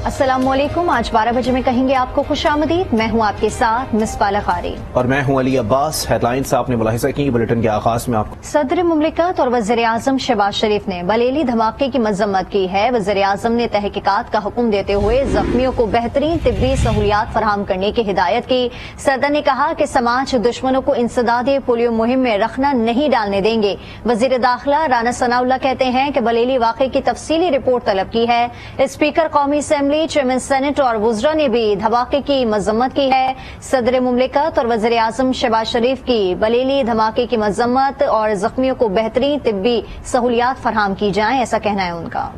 अस्सलाम वालेकुम। आज 12 बजे में कहेंगे आपको खुशामदीद। मैं हूं आपके साथ मिसबा लखारी और मैं हूं अली अब्बास। हेडलाइंस आपने मुलाहिजा की। बुलेटिन के आगाज में आपको सदर मुमलिकत और वज़ीर आज़म शहबाज शरीफ ने बलेली धमाके की मजम्मत की है। वज़ीर आज़म ने तहकीकात का हुक्म देते हुए जख्मियों को बेहतरीन तिब्बी सहूलियात फराहम करने की हिदायत की। सदर ने कहा कि समाज दुश्मनों को इंसदादे पोलियो मुहिम में रखना नहीं डालने देंगे। वज़ीर दाखिला राना सनाउल्लाह कहते हैं कि बलेली वाक़े की तफसीली रिपोर्ट तलब की है। स्पीकर कौमी असेंबली, चेयरमैन सेनेट और वुज़रा ने भी धमाके की मजम्मत की है। सदर मुमलिकत और वज़ीर आज़म शहबाज शरीफ की बलेली धमाके की मजम्मत और जख्मियों को बेहतरीन तिब्बी सहूलियात फराहम की जाएं, ऐसा कहना है उनका।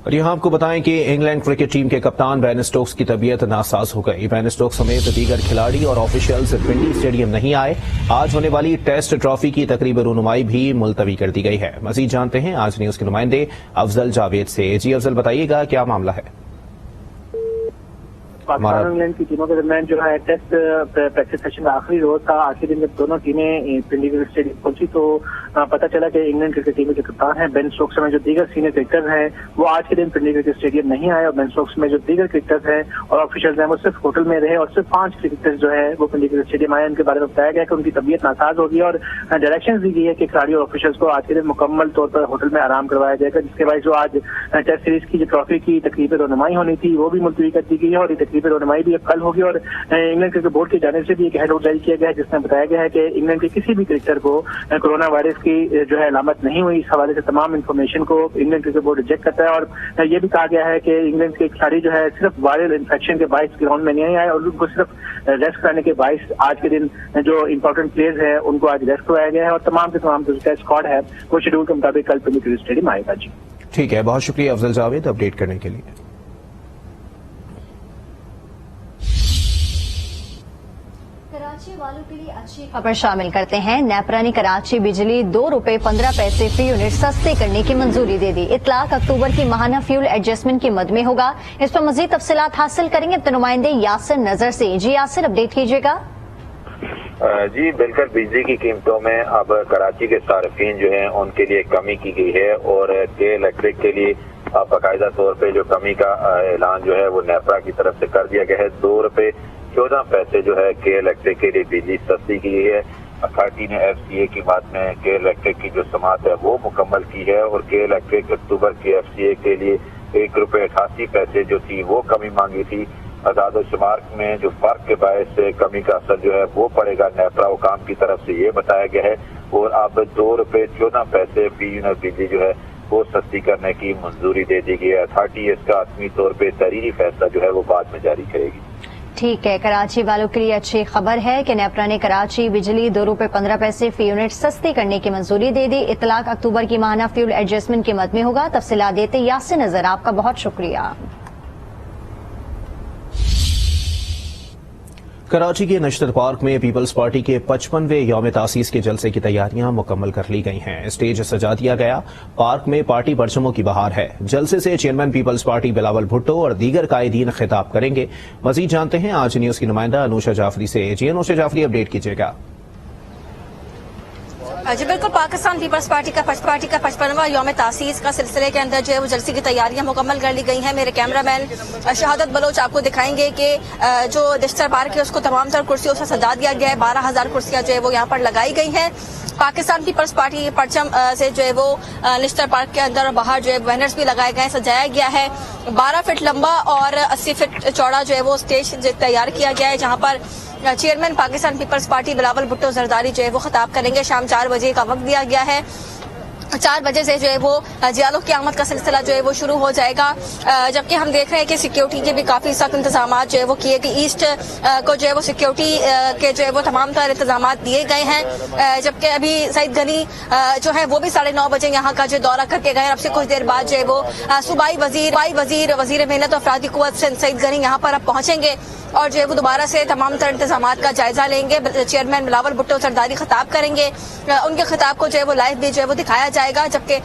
और यहाँ आपको बताएं कि इंग्लैंड क्रिकेट टीम के कप्तान बेन स्टोक्स की तबीयत नासाज हो गई। बेन स्टोक्स समेत दीगर खिलाड़ी और ऑफिशियल्स पिंडी स्टेडियम नहीं आए। आज होने वाली टेस्ट ट्रॉफी की तकरीब रुनुमाई भी मुलतवी कर दी गई है। मजीद जानते हैं आज न्यूज के नुमाइंदे अफजल जावेद से। जी अफजल, बताइएगा क्या मामला है? पाकिस्तान और इंग्लैंड की टीमों के दरमियान जो है टेस्ट प्रैक्टिस सेशन का आखिरी रोज था। आखिरी दिन जब दोनों टीमें पिंडी क्रिकेट स्टेडियम पहुंची तो पता चला कि इंग्लैंड क्रिकेट टीम के कप्तान हैं बेन स्टोक्स में जो दीगर सीनियर क्रिकेटर हैं वो आज के दिन पिंडी क्रिकेट स्टेडियम नहीं आए और बेन स्टोक्स में जो दीगर क्रिकेटर्स हैं और ऑफिशियल्स हैं वो सिर्फ होटल में रहे और सिर्फ 5 क्रिकेटर्स जो है वो पिंडी क्रिकेट स्टेडियम आए। उनके बारे में बताया गया कि उनकी तबीयत नासाज होगी और डायरेक्शन दी गई है कि खिलाड़ी और ऑफिशियल्स को आज के दिन मुकम्मल तौर पर होटल में आराम करवाया जाएगा, जिसके बाद जो आज टेस्ट सीरीज की जो ट्रॉफी की तकरीब रुनुमाई होनी थी वो भी मुलतवी कर दी गई है और ये तकरीब रुनुमाई भी अब कल होगी। और इंग्लैंड क्रिकेट बोर्ड की जानिब से भी एक हेडआउट जारी किया गया है जिसमें बताया गया है कि इंग्लैंड के किसी भी क्रिकेटर को कोरोना वायरस की जो है अलामत नहीं हुई। इस हवाले से तमाम इन्फॉर्मेशन को इंग्लैंड क्रिकेट बोर्ड रिजेक्ट करता है और ये भी कहा गया है कि इंग्लैंड के खिलाड़ी जो है सिर्फ वायरल इन्फेक्शन के बाइस ग्राउंड में नहीं आए और उनको सिर्फ रेस्ट कराने के बाइस आज के दिन जो इंपॉर्टेंट प्लेयर्स है उनको आज रेस्ट करवाया गया है और तमाम के तमाम जो स्क्वाड है वो शेड्यूल के मुताबिक कल पिंडी क्रिकेट स्टेडियम आएगा। जी ठीक है, बहुत शुक्रिया अफजल जावेद अपडेट करने के लिए। कराची वालों के लिए अच्छी खबर शामिल करते हैं। नेपरा ने कराची बिजली ₹2.15 फी यूनिट सस्ते करने की मंजूरी दे दी। इतलाक अक्टूबर की माहाना फ्यूल एडजस्टमेंट की मद में होगा। इस पर मजीद तफसीलात हासिल करेंगे अपने नुमाइंदे यासिर नजर से। जी यासिर, अपडेट कीजिएगा। जी बिल्कुल, बिजली की कीमतों में अब कराची के सार्फिन जो हैं उनके लिए कमी की गई है और के इलेक्ट्रिक के लिए बाकायदा तौर पे जो कमी का ऐलान जो है वो नेपरा की तरफ से कर दिया गया है। ₹2.14 जो है के इलेक्ट्रिक के लिए बिजली सस्ती की गई है। अथॉरिटी ने FCA की बात में के इलेक्ट्रिक की जो समात है वो मुकम्मल की है और के इलेक्ट्रिक अक्टूबर के FCA के लिए ₹1.88 जो थी वो कमी मांगी थी। आदाद शुमार में जो फर्क के बायस से कमी का असर जो है वो पड़ेगा नेपरा हुकाम की तरफ से ये बताया गया है और अब ₹2.14 फी यूनिट बिजली जो है वो सस्ती करने की मंजूरी दे दी गई है। अथॉरिटी इसका आसमी तौर पे तहरीरी फैसला जो है वो बाद में जारी करेगी। ठीक है, कराची वालों के लिए अच्छी खबर है कि नेपरा ने कराची बिजली ₹2.15 फी यूनिट सस्ती करने की मंजूरी दे दी। इतलाक अक्टूबर की माहाना फ्यूल एडजस्टमेंट की मद में होगा। तफसीलात देते यासिर नजर, आपका बहुत शुक्रिया। कराची के नशतर पार्क में पीपल्स पार्टी के 55वें यौम तासीस के जलसे की तैयारियां मुकम्मल कर ली गई हैं। स्टेज सजा दिया गया। पार्क में पार्टी परचमों की बहार है। जलसे से chairman Peoples Party Bilawal Bhutto और दीगर कायदीन खिताब करेंगे। मजीद जानते हैं आज न्यूज की नुमाइंदा अनुषा जाफरी से। जी अनुषा जाफरी, अपडेट कीजिएगा। जी बिल्कुल, पाकिस्तान पीपल्स पार्टी का 55वां यौम तासीस का सिलसिले के अंदर जो है वो जलसे की तैयारियां मुकम्मल कर ली गई हैं। मेरे कैमरामैन शहादत बलोच आपको दिखाएंगे कि जो नशतर पार्क है उसको तमाम तर कुर्सियों से सजा दिया गया है। 12,000 कुर्सियां जो है वो यहाँ पर लगाई गई हैं। पाकिस्तान पीपल्स पार्टी के परचम से जो है वो नशतर पार्क के अंदर और बाहर जो है बैनर्स भी लगाए गए, सजाया गया है। 12 फीट लंबा और 80 फीट चौड़ा जो है वो स्टेज तैयार किया गया है जहाँ पर chairman Pakistan Peoples Party Bilawal Bhutto Zardari जो है वो खिताब करेंगे। शाम 4 बजे का वक्त दिया गया है। 4 बजे से जो है वो जियालों की आमद का सिलसिला जो है वो शुरू हो जाएगा। जबकि हम देख रहे हैं कि सिक्योरिटी के भी काफी सख्त इंतजाम जो है वो किए गए। ईस्ट को जो है वो सिक्योरिटी के जो है वो तमाम तरह इंतजाम दिए गए हैं। जबकि अभी सईद गनी जो है वो भी 9:30 बजे यहाँ का जो दौरा करके गए। अब से कुछ देर बाद जो है वो सूबाई वजीर मेहनत और अफरादी कुव्वत सईद गनी यहाँ पर अब पहुंचेंगे। اور جو ہے وہ دوبارہ سے تمام تر انتظامات کا جائزہ لیں گے. چیئرمین بلاول بھٹو سرداری خطاب کریں گے, ان کے خطاب کو جو ہے وہ لائیو بھی جو ہے وہ دکھایا جائے گا. جبکہ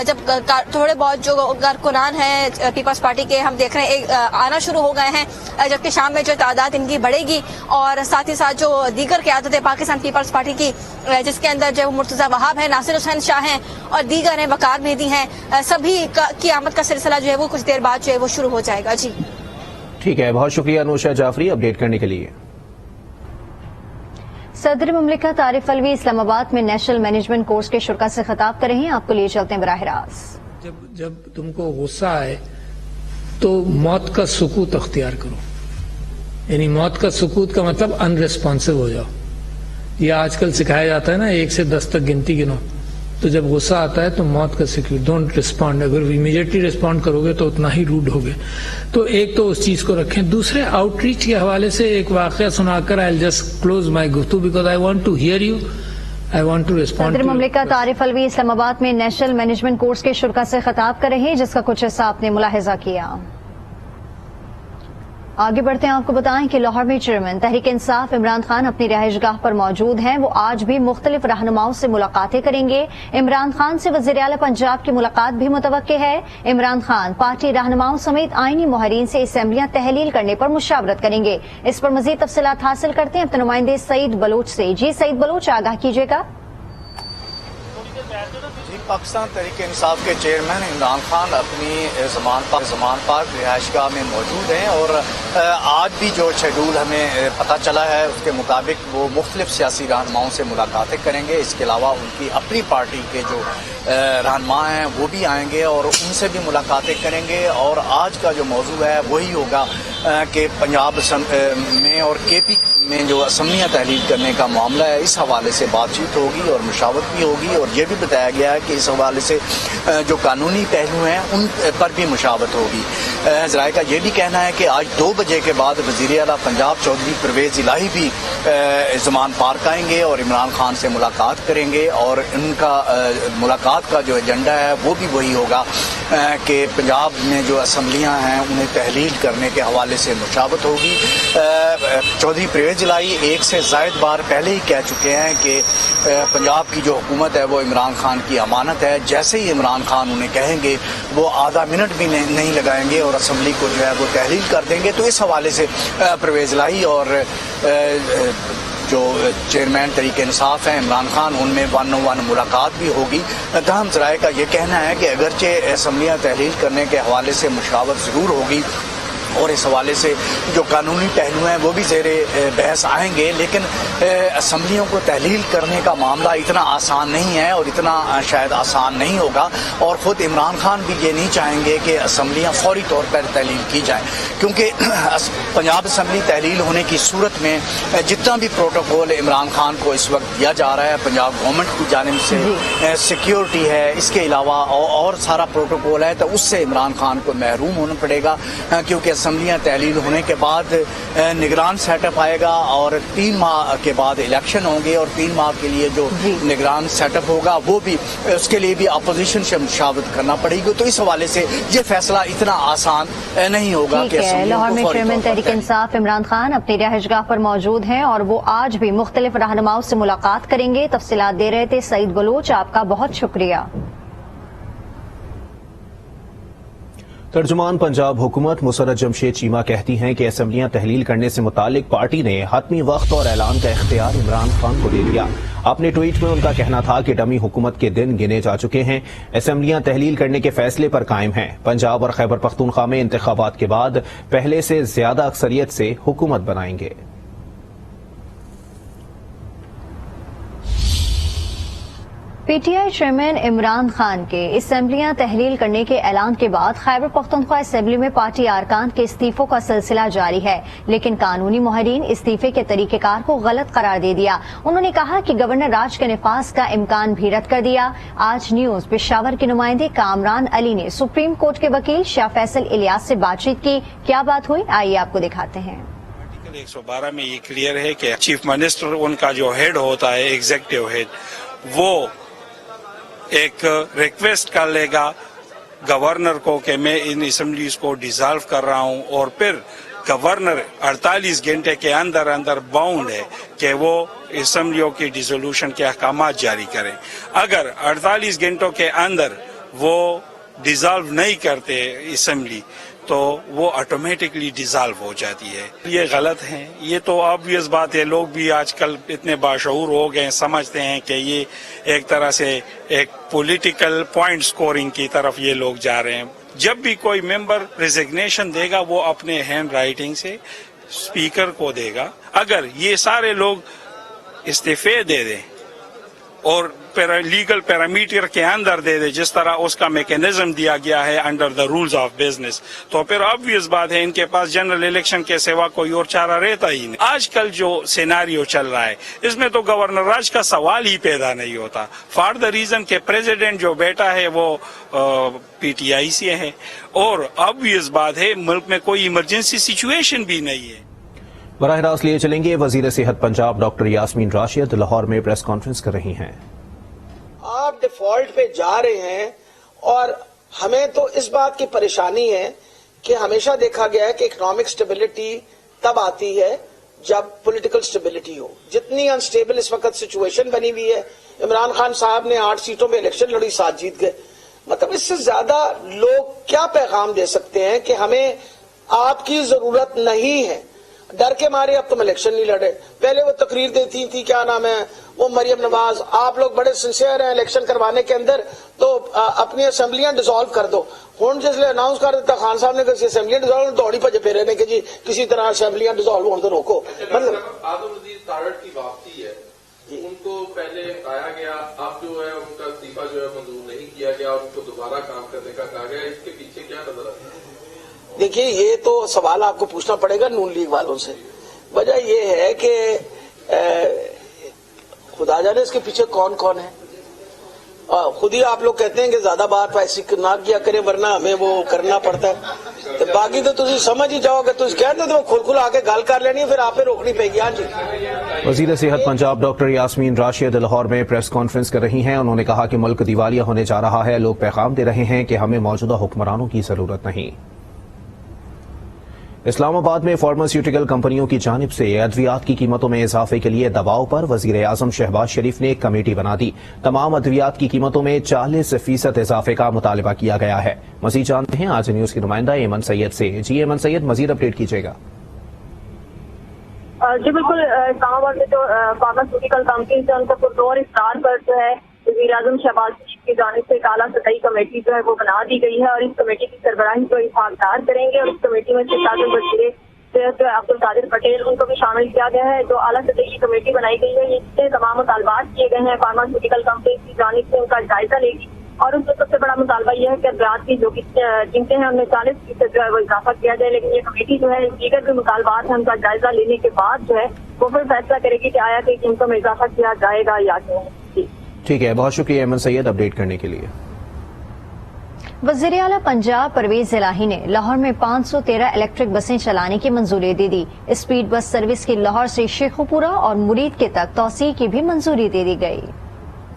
جب تھوڑے بہت جو کارکنان ہیں پیپلز پارٹی کے ہم دیکھ رہے ہیں آنا شروع ہو گئے ہیں, جبکہ شام میں جو تعداد ان کی بڑھے گی, اور ساتھ ہی ساتھ جو دیگر قیادت ہے پاکستان پیپلز پارٹی کی جس کے اندر جو ہے وہ مرتضی وہاب ہیں, ناصر حسین شاہ ہیں اور دیگر ہیں, وقار مہدی ہیں, سبھی کی آمد کا سلسلہ جو ہے وہ کچھ دیر بعد جو ہے وہ شروع ہو جائے گا. جی ٹھیک ہے, بہت شکریہ انوشا جعفری اپڈیٹ کرنے کے لیے. صدر مملکت عارف الوی اسلام آباد میں نیشنل مینجمنٹ کورس کے شرکاء سے خطاب کر رہے ہیں, آپ کو لیے چلتے ہیں براہ راست. جب تم کو غصہ آئے تو موت کا سکوت اختیار کرو, یعنی موت کا سکوت کا مطلب ان ریسپانسو ہو جاؤ. یہ آج کل سکھایا جاتا ہے نا 1 سے 10 تک گنتی گنو, تو جب غصہ آتا ہے تو موت کا سکوت, ڈونٹ ریسپونڈ. اگر امیڈیٹلی ریسپونڈ کرو گے تو اتنا ہی روڈ ہوگے. تو ایک تو اس چیز کو رکھیں. دوسرے آؤٹ ریچ کے حوالے سے ایک واقعہ سنا کر آئی جسٹ کلوز مائی گفتگو because I want to hear you, I want to respond. صدر مملکت عارف الوی اسلام آباد میں نیشنل مینجمنٹ کورس کے شرکاء سے خطاب کر رہے ہیں, جس کا کچھ حصہ آپ نے ملاحظہ کیا. آگے بڑھتے ہیں, آپ کو بتائیں کہ لاہور میں چیئرمین تحریک انصاف عمران خان اپنی رہائش گاہ پر موجود ہیں. وہ آج بھی مختلف رہنماؤں سے ملاقاتیں کریں گے. عمران خان سے وزیر اعلی پنجاب کی ملاقات بھی متوقع ہے. عمران خان پارٹی رہنماؤں سمیت آئینی ماہرین سے اسمبلیاں تحلیل کرنے پر مشاورت کریں گے. اس پر مزید تفصیلات حاصل کرتے ہیں اپنے نمائندے سعید بلوچ سے. جی سعید بلوچ, آگاہ کیجیے گا. پاکستان تحریک انصاف کے چیئرمین عمران خان اپنی زمان پاک رہائش گاہ میں موجود ہیں, اور آج بھی جو شیڈول ہمیں پتہ چلا ہے اس کے مطابق وہ مختلف سیاسی رہنماؤں سے ملاقاتیں کریں گے. اس کے علاوہ ان کی اپنی پارٹی کے جو رہنما ہیں وہ بھی آئیں گے اور ان سے بھی ملاقاتیں کریں گے. اور آج کا جو موضوع ہے وہی ہوگا کہ پنجاب میں اور کے پی میں جو اسمبلیاں تحلیل کرنے کا معاملہ ہے, اس حوالے سے بات چیت ہوگی اور مشاورت بھی ہوگی. اور یہ بھی بتایا گیا ہے کہ اس حوالے سے جو قانونی پہلو ہیں ان پر بھی مشاورت ہوگی. ذرائع کا یہ بھی کہنا ہے کہ آج 2 بجے کے بعد وزیر اعلیٰ پنجاب چودھری پرویز الہی بھی زمان پارک آئیں گے اور عمران خان سے ملاقات کریں گے. اور ان کا ملاقات کا جو ایجنڈا ہے وہ بھی وہی ہوگا کہ پنجاب میں جو اسمبلیاں ہیں انہیں تحلیل کرنے کے حوالے سے مشاورت ہوگی. چودھری پرویز الہی 1 سے زائد بار پہلے ہی کہہ چکے ہیں کہ پنجاب کی جو حکومت ہے وہ عمران خان کی امانت ہے. جیسے ہی عمران خان انہیں کہیں گے وہ آدھا منٹ بھی نہیں لگائیں گے اور اسمبلی کو جو ہے وہ تحلیل کر دیں گے. تو اس حوالے سے پرویز الہی اور جو چیئرمین تحریک انصاف ہیں عمران خان ان میں 1-on-1 ملاقات بھی ہوگی. تاہم ذرائع کا یہ کہنا ہے کہ اگرچہ اسمبلیاں تحلیل کرنے کے حوالے سے مشاورت ضرور ہوگی اور اس حوالے سے جو قانونی پہلو ہیں وہ بھی زیر بحث آئیں گے, لیکن اسمبلیوں کو تحلیل کرنے کا معاملہ اتنا آسان نہیں ہے اور اتنا شاید آسان نہیں ہوگا. اور خود عمران خان بھی یہ نہیں چاہیں گے کہ اسمبلیاں فوری طور پر تحلیل کی جائیں, کیونکہ پنجاب اسمبلی تحلیل ہونے کی صورت میں جتنا بھی پروٹوکول عمران خان کو اس وقت دیا جا رہا ہے پنجاب گورنمنٹ کی جانب سے, سیکیورٹی ہے, اس کے علاوہ اور سارا پروٹوکول ہے, تو اس سے عمران خان کو محروم ہونا پڑے گا. کیونکہ اسمبلیاں تحلیل ہونے کے بعد نگران سیٹ اپ آئے گا اور 3 ماہ کے بعد الیکشن ہوں گے, اور 3 ماہ کے لیے جو نگران سیٹ اپ ہوگا وہ بھی اس کے لیے بھی اپوزیشن سے مشاورت کرنا پڑے گی. تو اس حوالے سے یہ فیصلہ اتنا آسان نہیں ہوگا کہ لاہور میں چیئرمین تحریک انصاف عمران خان اپنی رہائش گاہ پر موجود ہیں اور وہ آج بھی مختلف رہنماؤں سے ملاقات کریں گے. تفصیلات دے رہے تھے سعید بلوچ, آپ کا بہت شکریہ. ترجمان پنجاب حکومت مسرت جمشید چیمہ کہتی ہیں کہ اسمبلیاں تحلیل کرنے سے متعلق پارٹی نے حتمی وقت اور اعلان کا اختیار عمران خان کو دے دیا. اپنے ٹویٹ میں ان کا کہنا تھا کہ ڈمی حکومت کے دن گنے جا چکے ہیں, اسمبلیاں تحلیل کرنے کے فیصلے پر قائم ہیں. پنجاب اور خیبر پختونخوا میں انتخابات کے بعد پہلے سے زیادہ اکثریت سے حکومت بنائیں گے. P T I chairman Imran Khan کے اسمبلیاں تحلیل کرنے کے اعلان کے بعد خیبر پختونخوا اسمبلی میں پارٹی ارکان کے استعفوں کا سلسلہ جاری ہے, لیکن قانونی ماہرین استعفے کے طریقہ کار کو غلط قرار دے دیا. انہوں نے کہا کہ گورنر راج کے نفاذ کا امکان بھی رد کر دیا. آج نیوز پشاور کے نمائندے کامران علی نے سپریم کورٹ کے وکیل شاہ فیصل الیاس سے بات چیت کی. کیا بات ہوئی, آئیے آپ کو دکھاتے ہیں. 112 میں یہ کلیئر ہے کہ چیف منسٹر ان کا جو ہیڈ ہوتا ہے ایگزیکٹو ہیڈ, وہ ایک ریکویسٹ کر لے گا گورنر کو کہ میں ان اسمبلیز کو ڈیزالو کر رہا ہوں, اور پھر गवर्नर 48 घंटे के अंदर अंदर बाउंड है कि वो असम्बलियों की डिसोल्यूशन के अहकाम जारी करें। अगर 48 घंटों के अंदर वो डिसॉल्व नहीं करते असम्बली तो वो ऑटोमेटिकली डिसॉल्व हो जाती है। ये गलत है, ये तो ऑब्वियस बात है। लोग भी आजकल इतने बाशऊर हो गए, समझते हैं कि ये एक तरह से एक पॉलिटिकल पॉइंट स्कोरिंग की तरफ ये लोग जा रहे हैं। जब भी कोई मेंबर रिजिग्नेशन देगा वो अपने हैंड राइटिंग से स्पीकर को देगा। अगर ये सारे लोग इस्तीफे दे दें और लीगल पैरामीटर के अंदर दे दे जिस तरह उसका मैकेनिज्म दिया गया है under the rules of business, तो फिर ऑब्वियस बात है इनके पास जनरल इलेक्शन के सिवा कोई और चारा रहता ही नहीं। आजकल जो सिनेरियो चल रहा है इसमें तो गवर्नर राज का सवाल ही पैदा नहीं होता, फॉर द रीजन के प्रेसिडेंट जो बेटा है वो पीटीआई से है और ऑब्वियस बात है मुल्क में कोई इमरजेंसी सिचुएशन भी नहीं है। बराह रास्त लिए चलेंगे। वजीर सेहत पंजाब डॉक्टर यास्मीन राशिद लाहौर में प्रेस कॉन्फ्रेंस कर रही हैं। आप डिफॉल्ट पे जा रहे हैं और हमें तो इस बात की परेशानी है कि हमेशा देखा गया है कि इकोनॉमिक स्टेबिलिटी तब आती है जब पॉलिटिकल स्टेबिलिटी हो। जितनी अनस्टेबल इस वक्त सिचुएशन बनी हुई है, इमरान खान साहब ने 8 सीटों में इलेक्शन लड़ी, 7 जीत गए। मतलब इससे ज्यादा लोग क्या पैगाम दे सकते हैं कि हमें आपकी जरूरत नहीं है, डर के मारे अब तुम इलेक्शन नहीं लड़े। पहले वो तकरीर देती थी, क्या नाम है वो, मरियम नवाज, आप लोग बड़े सिंसियर हैं इलेक्शन करवाने के अंदर, तो अपनी असेंबलियां डिसॉल्व कर दो। हुण जिसले अनाउंस कर दिता खान साहब ने कि असेंबलियां डिसॉल्व, दौड़ी भजे फेरे ने कि जी किसी तरह असेंबलियां डिसॉल्व होने तो रोको। मतलब आदम नजीर तारड़ की वापसी है, उनको पहले आया गया, अब जो है उनका इस्तीफा जो है मंजूर नहीं किया गया और उनको दोबारा काम करने का कहा गया, इसके पीछे क्या नजर आता है? देखिए, ये तो सवाल आपको पूछना पड़ेगा नून लीग वालों से। वजह ये है कि खुदा जाने इसके पीछे कौन कौन है। खुद ही आप लोग कहते हैं कि ज्यादा बात ऐसी ना किया करें वरना हमें वो करना पड़ता है। तो बाकी तो तुम समझ ही जाओगे, तुम कहते तो खुल खुल आके गल कर लेनी है, फिर आप पे रोकनी पेगी। हाँ जी। वजीर सेहत पंजाब डॉक्टर यास्मीन राशिद लाहौर में प्रेस कॉन्फ्रेंस कर रही हैं। उन्होंने कहा कि मुल्क दिवालिया होने जा रहा है। लोग पैगाम दे रहे हैं कि हमें मौजूदा हुक्मरानों की जरूरत नहीं। इस्लामाबाद में फार्मास्यूटिकल कंपनियों की जानिब से अद्वियात की कीमतों में इजाफे के लिए दबाव पर वजीर आजम शहबाज शरीफ ने एक कमेटी बना दी। तमाम अद्वियात की कीमतों में 40% इजाफे का मुतालबा किया गया है। मजीद जानते हैं आज न्यूज की नुमाइंदा एमन सैयद से। जी एमन सैयद, मजीद अपडेट कीजिएगा। जी बिल्कुल, इस्लामाबाद में जो फार्मास्यूटिकल कंपनी है उनका पुरजोर इफ्तार पर जो है वज़ीर आज़म शहबाज शरीफ की जानिब से एक आला सतही कमेटी जो है वो बना दी गई है और इस कमेटी की सरबराही जो इस्तेमाल करेंगे और इस कमेटी में सियासत वज़ीर सेहत अब्दुल कादिर पटेल उनको भी शामिल किया गया है। जो आला सतही कमेटी बनाई गई है इससे तमाम मुतालबात किए गए हैं फार्मास्यूटिकल कंपनी की जानिब से, उनका जायजा लेगी और उसमें सबसे बड़ा मुतालबा यह है कि अद्वियात की जो कीमतें हैं उनमें 40% जो है वो इजाफा किया जाए। लेकिन ये कमेटी जो है दीगर जो मुतालबात है उनका जायजा लेने के बाद जो है वो फिर फैसला करेगी कि आया कि कीमतों में इजाफा किया जाएगा या नहीं। ठीक है, बहुत शुक्रिया एमन सैयद अपडेट करने के लिए। वज़ीर आला पंजाब परवेज इलाही ने लाहौर में 513 इलेक्ट्रिक बसें चलाने की मंजूरी दे दी। स्पीड बस सर्विस की लाहौर से शेखुपुरा और मुरीद के तक तौसीह की भी मंजूरी दे दी गई।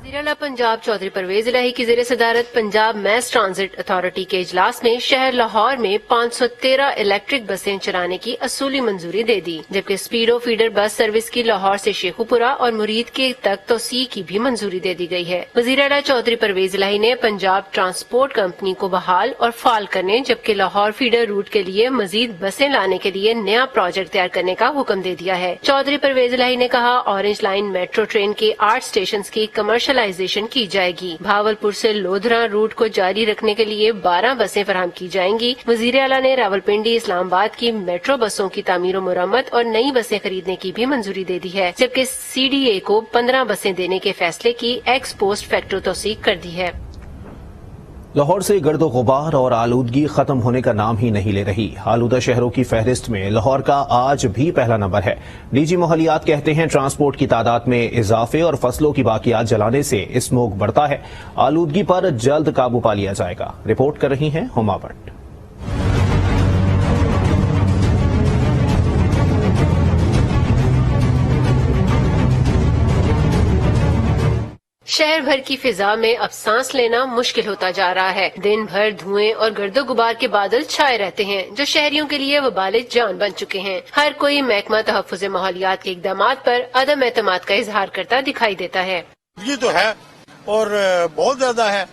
वज़ीर आला पंजाब चौधरी परवेज इलाही की ज़ेर सदारत पंजाब मैस ट्रांजिट अथॉरिटी के इजलास में शहर लाहौर में 513 इलेक्ट्रिक बसें चलाने की असूली मंजूरी दे दी, जबकि स्पीडो फीडर बस सर्विस की लाहौर से शेखुपुरा और मुरीद के तक तौसीह की भी मंजूरी दे दी गई है। वज़ीर आला चौधरी परवेज इलाही ने पंजाब ट्रांसपोर्ट कंपनी को बहाल और फाल करने, जबकि लाहौर फीडर रूट के लिए मजीद बसें लाने के लिए नया प्रोजेक्ट तैयार करने का हुक्म दे दिया है। चौधरी परवेज इलाही ने कहा, ऑरेंज लाइन मेट्रो ट्रेन के 8 स्टेशन की कमर्शलाइजेशन की जाएगी। भावलपुर से लोधरा रूट को जारी रखने के लिए 12 बसें फराहम की जाएंगी। वज़ीर आला ने रावलपिंडी इस्लामाबाद की मेट्रो बसों की तामीर और मुरम्मत और नई बसें खरीदने की भी मंजूरी दे दी है, जबकि CDA को 15 बसें देने के फैसले की एक्स पोस्ट फैक्टो तौसीक कर दी है। लाहौर से गर्दो गुबार और आलूदगी खत्म होने का नाम ही नहीं ले रही। आलूदा शहरों की फहरिस्त में लाहौर का आज भी पहला नंबर है। डीजी माहौलियात कहते हैं ट्रांसपोर्ट की तादाद में इजाफे और फसलों की बाकियात जलाने से स्मोक बढ़ता है। आलूदगी पर जल्द काबू पा लिया जाएगा। रिपोर्ट कर रही हैं हुमा भट्ट। शहर भर की फिजा में अब सांस लेना मुश्किल होता जा रहा है। दिन भर धुएं और गर्दो गुबार के बादल छाए रहते हैं, जो शहरियों के लिए वबाले जान बन चुके हैं। हर कोई महकमा तहफ़्फ़ुज़ माहौलियात के इक़दामात पर अदम एतमाद का इजहार करता दिखाई देता है। ये तो है और बहुत ज्यादा है,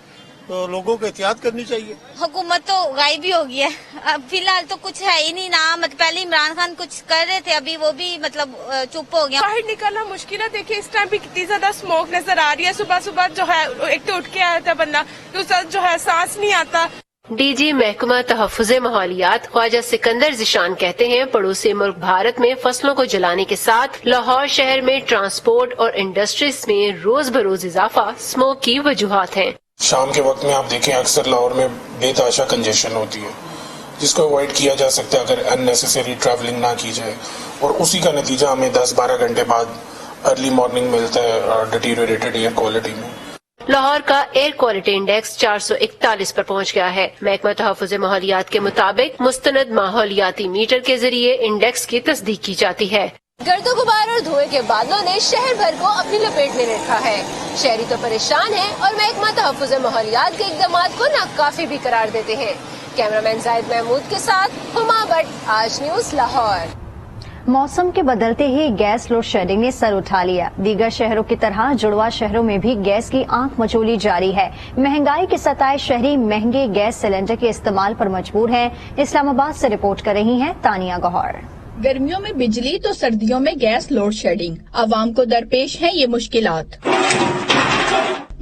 तो लोगों को एहतियात करनी चाहिए। हुकूमत तो गायब ही हो गई है, अब फिलहाल तो कुछ है ही नहीं ना। पहले इमरान खान कुछ कर रहे थे, अभी वो भी मतलब चुप हो गया। बाहर निकलना मुश्किल है। देखिए इस टाइम भी कितनी ज्यादा स्मोक नजर आ रही है। सुबह सुबह जो है एक तो उठ के आया था बंदा, तो जो है सांस नहीं आता। डीजी महकमा तहफ़्फ़ुज़ माहौलियात ख्वाजा सिकंदर ज़िशान कहते हैं, पड़ोसी मुल्क भारत में फसलों को जलाने के साथ लाहौर शहर में ट्रांसपोर्ट और इंडस्ट्रीज में रोज बरोज इजाफा स्मोक की वजूहात हैं। शाम के वक्त में आप देखें अक्सर लाहौर में बेतहाशा कंजेशन होती है, जिसको अवॉइड किया जा सकता है अगर अननेसेसरी ट्रैवलिंग ना की जाए, और उसी का नतीजा हमें 10-12 घंटे बाद अर्ली मॉर्निंग मिलता है डिटीरियोरेटेड एयर क्वालिटी में। लाहौर का एयर क्वालिटी इंडेक्स 441 पर पहुंच गया है। महकमा तहफ़्फ़ुज़ माहौलियात के मुताबिक मुस्तनद माहौलियाती मीटर के जरिए इंडेक्स की तस्दीक की जाती है। गर्दो गुबार और धुएं के बादलों ने शहर भर को अपनी लपेट में रखा है। शहरी तो परेशान हैं और महकमा तहफ़्फ़ुज़ माहौलियात के इक़दामात को नाकाफी भी करार देते हैं। कैमरामैन जाहिद महमूद के साथ हुमा भट्ट, आज न्यूज़ लाहौर। मौसम के बदलते ही गैस लोड शेडिंग ने सर उठा लिया। दीगर शहरों की तरह जुड़वा शहरों में भी गैस की आंख मचोली जारी है। महंगाई के सताए शहरी महंगे गैस सिलेंडर के इस्तेमाल पर मजबूर हैं। इस्लामाबाद से रिपोर्ट कर रही हैं तानिया गौहर। गर्मियों में बिजली तो सर्दियों में गैस लोड शेडिंग, आवाम को दरपेश है ये मुश्किलात।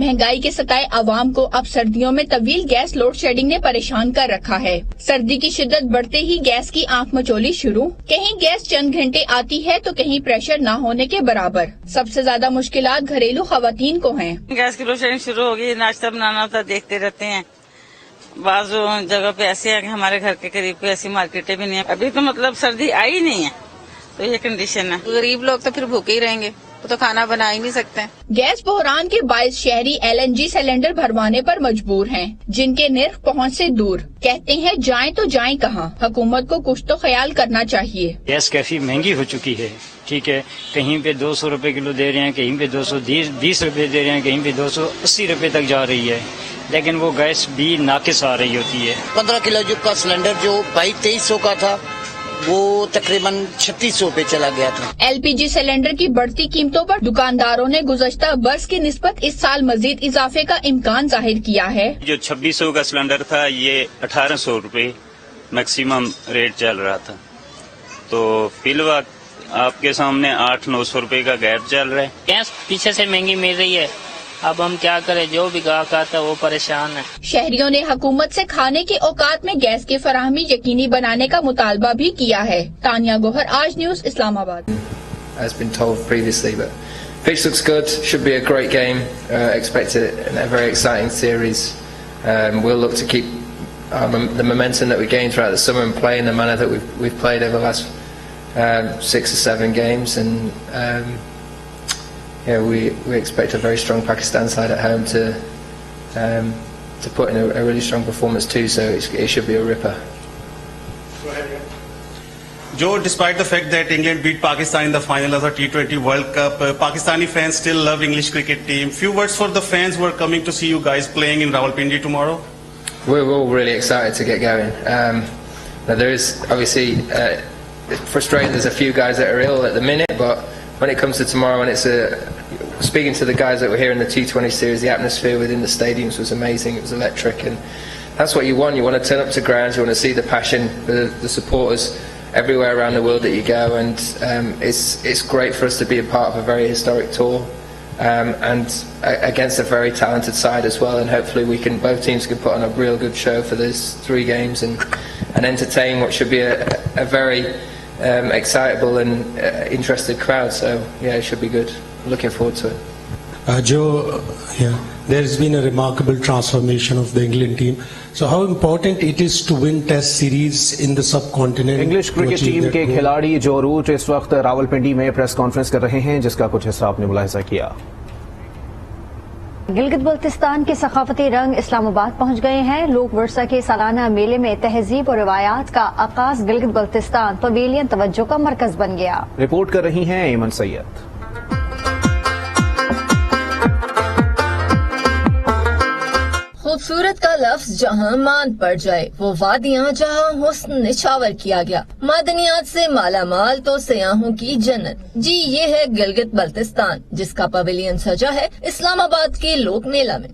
महंगाई के सताए आवाम को अब सर्दियों में तवील गैस लोड शेडिंग ने परेशान कर रखा है। सर्दी की शिद्दत बढ़ते ही गैस की आंख मचोली शुरू। कहीं गैस चंद घंटे आती है तो कहीं प्रेशर न होने के बराबर। सबसे ज्यादा मुश्किलात घरेलू खवातीन को हैं। गैस की लोड शेडिंग शुरू होगी, नाश्ता बनाना होता देखते रहते हैं। बाज़ जगह पे ऐसे है कि हमारे घर के करीब पे ऐसी मार्केटें भी नहीं है। अभी तो मतलब सर्दी आई नहीं है, तो ये कंडीशन है। गरीब लोग तो फिर भूखे ही रहेंगे, वो तो खाना बना ही नहीं सकते। गैस बहरान के बायस शहरी LNG सिलेंडर भरवाने पर मजबूर हैं, जिनके निर्ख पहुंच से दूर। कहते हैं जाएं तो जाएं कहां, हुकूमत को कुछ तो ख्याल करना चाहिए। गैस काफी महंगी हो चुकी है, ठीक है, कहीं पे 200 रुपए किलो दे रहे हैं, कहीं पे 220 रुपए दे रहे हैं, कहीं पे 280 रुपए तक जा रही है, लेकिन वो गैस भी नाकिस आ रही होती है। 15 किलो का सिलेंडर जो 2200 का था वो तकरीबन 3600 पे चला गया था। LPG सिलेंडर की बढ़ती कीमतों पर दुकानदारों ने गुज़श्ता बरस की निस्बत इस साल मजीद इजाफे का इम्कान जाहिर किया है। जो 2600 का सिलेंडर था ये 1800 रुपए मैक्सिमम रेट चल रहा था, तो फिलहाल आपके सामने 800-900 रुपए का गैप चल रहा है। गैस पीछे से महंगी मिल रही है, अब हम क्या करें, जो भी गाहक आता है वो परेशान है। शहरियों ने हुकूमत से खाने के औकात में गैस की फराहमी यकीनी बनाने का मुतालबा भी किया है। तानिया गौहर, आज news, Islamabad. As been told previously, but pitch looks good. Should be a great game. Expect a very exciting series. We'll look to keep the momentum that we gained throughout the summer and play in the manner that we've played over the last 6 or 7 games, and we expect a very strong Pakistan side at home to put in a really strong performance too. So it should be a ripper. Joe, despite the fact that England beat Pakistan in the final of the T20 World Cup, Pakistani fans still love English cricket team. Few words for the fans who are coming to see you guys playing in Rawalpindi tomorrow. We're all really excited to get going. Now there is obviously it's frustrating. There's a few guys that are ill at the minute, but when it comes to tomorrow, and it's speaking to the guys that were here in the T20 series, the atmosphere within the stadiums was amazing. It was electric, and that's what you want. You want to turn up to grounds, you want to see the passion, the supporters everywhere around the world that you go, and it's great for us to be a part of a very historic tour, and against a very talented side as well, and hopefully both teams can put on a real good show for those 3 games and entertain what should be a very excitable and interested crowd. So yeah, it should be good. Looking forward to it. Joe, there's been a remarkable transformation of the England team. So how important it is to win Test series in the subcontinent? English cricket team के खिलाड़ी जो root इस वक्त रावलपिंडी में press conference कर रहे हैं, जिसका कुछ हिस्सा आपने मुलाहिजा किया। गिलगित बल्तिस्तान के सखाफती रंग इस्लामाबाद पहुंच गए हैं। लोक वर्सा के सालाना मेले में तहजीब और रिवायात का आगाज गिलगित बल्तिस्तान पवेलियन तवज्जो का मरकज बन गया। रिपोर्ट कर रही हैं ऐमन सैयद। خوبصورت کا لفظ جہاں ماند پڑ جائے، وہ وادیاں جہاں حسن نچھاور کیا گیا، معدنیات سے مالا مال تو سیاحوں کی جنت۔ جی یہ ہے گلگت بلتستان، جس کا پویلین سجا ہے اسلام آباد کے لوک میلہ میں۔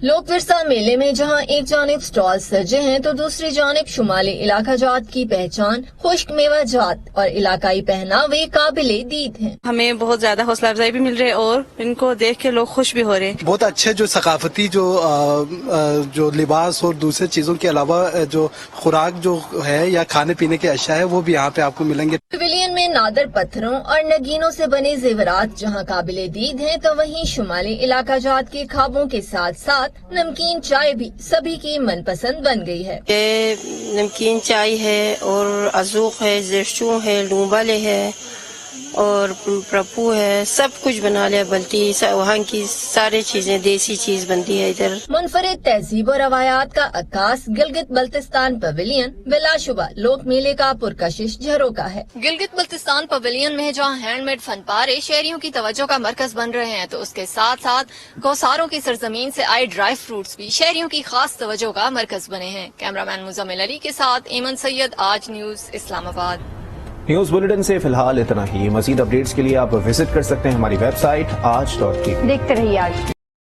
لوک ورثہ میلے میں جہاں ایک جانب سٹال سجے ہیں تو دوسری جانب شمالی علاقہ جات کی پہچان، خشک میوہ جات اور علاقائی پہناوے قابل دید ہیں۔ ہمیں بہت زیادہ حوصلہ افزائی بھی مل رہی ہے اور ان کو دیکھ کے لوگ خوش بھی ہو رہے ہیں۔ بہت اچھے جو ثقافتی جو لباس اور دوسرے چیزوں کے علاوہ جو خوراک جو ہے یا کھانے پینے کے اشیاء ہے وہ بھی یہاں پہ آپ کو ملیں گے۔ پویلین میں نادر پتھروں اور نگینوں سے بنے زیورات جہاں قابل دید ہیں تو وہیں شمالی علاقہ جات کے خوابوں کے ساتھ ساتھ نمکین چائے بھی سبھی کی من پسند بن گئی ہے۔ یہ نمکین چائے ہے اور ازوق ہے، زرچوں ہے، لومبالے ہے اور پرپو ہے، سب کچھ بنا لیا بلتی، وہاں کی ساری چیزیں دیسی چیز بنتی ہے ادھر۔ منفرد تہذیب و روایات کا عکاس گلگت بلتستان پویلین بلا شبہ لوک میلے کا پرکشش جھروکا ہے۔ گلگت بلتستان پویلین میں جہاں ہینڈ میڈ فن پارے شہریوں کی توجہ کا مرکز بن رہے ہیں تو اس کے ساتھ ساتھ کوساروں کی سرزمین سے آئے ڈرائی فروٹس بھی شہریوں کی خاص توجہ کا مرکز بنے ہیں۔ کیمرامین مزمل علی کے ساتھ ایمن سید، آج نیوز، اسلام آباد۔ نیوز بلیٹن سے فی الحال اتنا ہی۔ مزید اپڈیٹس کے لیے آپ وزٹ کر سکتے ہیں ہماری ویب سائٹ aaj.tv۔ دیکھتے رہیے آج۔